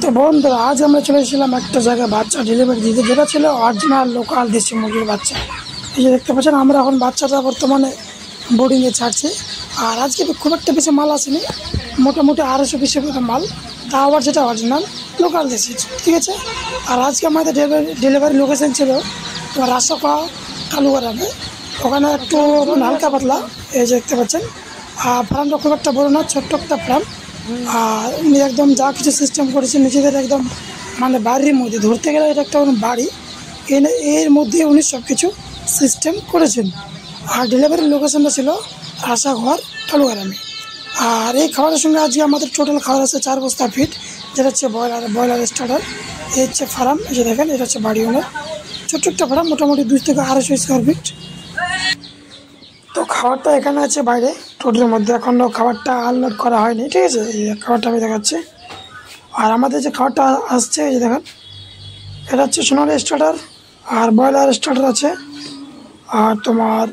তো বন্ধুরা আজ আমরা চলে এসেছিলাম একটা জায়গায় বাচ্চা ডেলিভারি দিতে, যেটা ছিল অরিজিনাল লোকাল দেশি মুরগির বাচ্চা। এই যে দেখতে পাচ্ছেন, আমরা এখন বাচ্চাটা বর্তমানে বোর্ডিংয়ে ছাড়ছি। আর আজকে খুব একটা বেশি মাল আসেনি, মোটামুটি 250 পিসের মতো মাল, তা আবার যেটা অরিজিনাল লোকাল দেশি, ঠিক আছে। আর আজকে আমাদের ডেলিভারি লোকেশন ছিল রাসাপা কালুগারামে, ওখানে একটু হালকা পাতলা। এই যে দেখতে পাচ্ছেন, ফার্মটা খুব একটা বড় না, ছোট্ট একটা ফার্ম। আর উনি একদম যা কিছু সিস্টেম করেছেন নিজেদের একদম মানে বাড়ির মধ্যে, ধরতে গেলে এটা একটা বাড়ি, এর মধ্যে উনি সব কিছু সিস্টেম করেছেন। আর ডেলিভারির লোকেশনটা ছিল আশাঘর কালুগারামে। আর এই খাবারের সঙ্গে আজকে আমাদের টোটাল খাবার আছে 4 বস্তা ফিট, যেটা হচ্ছে ব্রয়লার স্টার্টার। এই হচ্ছে ফার্ম, এই যে দেখেন, এটা হচ্ছে বাড়ি ওনার ছোট্ট একটা ফার্ম, মোটামুটি 2 থেকে 250 স্কোয়ার ফিট। তো খাবারটা এখানে আছে বাইরে টোটের মধ্যে, এখনও খাবারটা আনলোড করা হয়নি, ঠিক আছে। এই খাবারটা আমি দেখাচ্ছি। আর আমাদের যে খাবারটা আসছে, এই যে দেখেন, এটা হচ্ছে সোনালি স্টার্টার আর ব্রয়লার স্টার্টার আছে। আর তোমার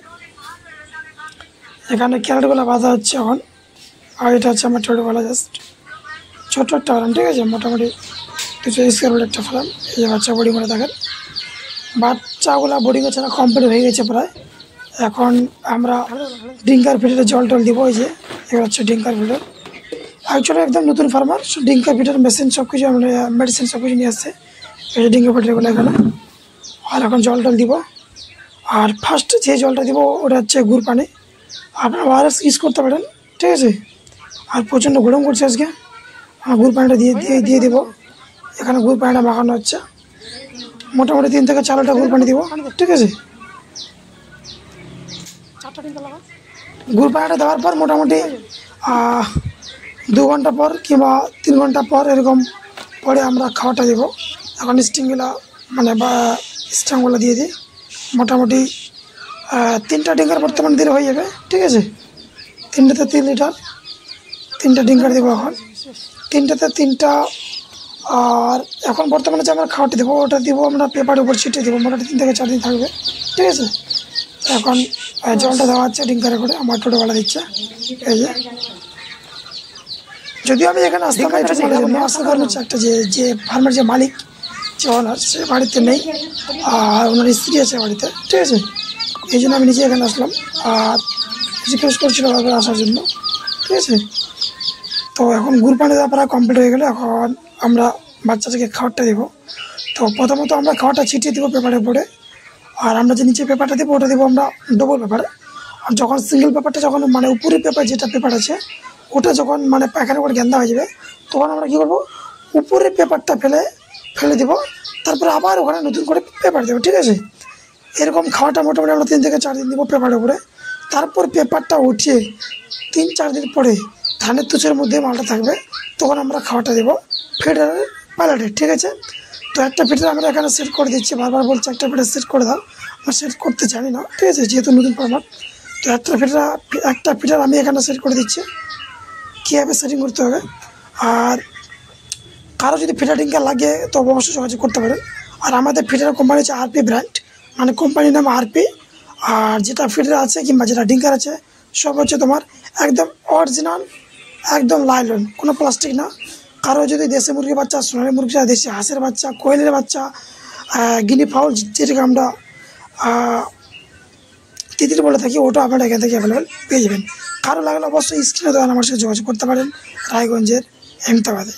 এখানে ক্যারেটগুলো বাঁধা হচ্ছে এখন। আর এটা হচ্ছে আমার ছোটোবেলা জাস্ট ছোট্ট একটা ফার্ম, ঠিক আছে, মোটামুটি 200 স্কোয়ার ফিট একটা ফার্ম। এই যে বাচ্চা বোর্ডিং করে দেখেন, বাচ্চাগুলো বোর্ডিং হচ্ছে না, কমপ্লিট হয়ে গেছে প্রায়। এখন আমরা ডিঙ্কার ফিল্টারে জল টল দিব। এই যে এবার হচ্ছে ডিঙ্কার ফিল্টার, অ্যাকচুয়ালি একদম নতুন ফার্মার, ডিঙ্কার ফিল্টার মেশিন সব কিছু, আমরা মেডিসিন সব কিছু নিয়ে আসছে। এই যে ডিঙ্কার ফিল্টারগুলো এখানে। আর এখন জল টল দিব। আর ফার্স্ট যে জলটা দিব ওটা হচ্ছে গুড় পানি, আপনারা ওআরএস ইউজ করতে পারেন, ঠিক আছে। আর প্রচণ্ড গরম করছে আজকে, গুড় পানিটা দিয়ে দিব। এখানে গুড় পানিটা মাখানো হচ্ছে, মোটামুটি 3 থেকে 4 লিটার গুড় পানি দিব, ঠিক আছে। গুড় পানিটা দেওয়ার পর মোটামুটি 2 ঘন্টা পর কিংবা 3 ঘন্টা পর এরকম পরে আমরা খাওয়াটা দেবো। এখন স্টিংগুলো মানে বা স্টাংগুলো দিয়ে দিই। মোটামুটি 3টা ডিঙ্কার বর্তমানে দিলে হয়ে যাবে, ঠিক আছে। 3টাতে 3 লিটার, 3টা ডিঙ্কার দেবো এখন, 3টাতে 3টা। আর এখন বর্তমানে যে আমরা খাওয়াটা দেবো ওটা দিব আমরা পেপারের উপর ছিটিয়ে দেবো, মোটামুটি 3 থেকে 4 দিন থাকবে, ঠিক আছে। এখন জলটা দেওয়া হচ্ছে ডিঙ্কারে করে, আমার টোটোওয়ালা দিচ্ছে। এই যে যদিও আমি এখানে আসতে পারি আসার কারণ হচ্ছে একটা, যে ফার্মের যে মালিক, যে ওনার, সে বাড়িতে নেই। আর ওনার স্ত্রী আছে বাড়িতে, ঠিক আছে। এই জন্য আমি নিজে এখানে আসলাম, আর রিকোয়েস্ট করছিল বারবার আসার জন্য, ঠিক আছে। তো এখন গুড় পানি দেওয়া প্রায় কমপ্লিট হয়ে গেলে এখন আমরা বাচ্চাটাকে খাবারটা দেবো। তো প্রথমত আমরা খাবারটা ছিটিয়ে দেবো পেপারের উপরে। আর আমরা যে নিচে পেপারটা দেবো ওটা দেবো আমরা ডবল পেপারে। আর যখন সিঙ্গেল পেপারটা যখন মানে উপরের পেপার যেটা পেপার আছে ওটা যখন মানে পায়খানার উপর গেন্দা হয়ে যাবে, তখন আমরা কী করবো, উপরের পেপারটা ফেলে দেবো, তারপরে আবার ওখানে নতুন করে পেপার দেবো, ঠিক আছে। এরকম খাওয়াটা মোটামুটি আমরা 3 থেকে 4 দিন দেবো পেপারের উপরে। তারপর পেপারটা উঠিয়ে 3-4 দিন পরে ধানের তুষের মধ্যে মালটা থাকবে, তখন আমরা খাওয়াটা দেবো ফিডারের প্যালেটে, ঠিক আছে। তো একটা ফিডার আমরা এখানে সেট করে দিচ্ছি, বারবার বলছি একটা ফিডার সেট করে দাও, আমরা সেট করতে জানি না, ঠিক আছে, যেহেতু নতুন ফার্মার। তো একটা ফিডার আমি এখানে সেট করে দিচ্ছি, কীভাবে সেটিং করতে হবে। আর কারো যদি ফিডার ডিঙ্কার লাগে তো অবশ্যই যোগাযোগ করতে পারেন। আর আমাদের ফিডার কোম্পানি হচ্ছে আরপি ব্র্যান্ড, মানে কোম্পানির নাম আরপি। আর যেটা ফিডার আছে কিংবা যেটা ডিঙ্কার আছে সব হচ্ছে তোমার একদম অরিজিনাল, একদম লাইলন, কোনো প্লাস্টিক না। কারো যদি দেশি মুরগির বাচ্চা, সোনালি মুরগি, দেশি হাঁসের বাচ্চা, কোয়েলের বাচ্চা, গিনি ফাউল যেটাকে আমরা তিতির বলে থাকি, ওটা আপনারা এখান থেকে অ্যাভেলেবেল পেয়ে যাবেন। কারো লাগলে অবশ্যই স্ক্রিনে দেওয়া আমার সাথে যোগাযোগ করতে পারেন, রায়গঞ্জের এমতাবাদে।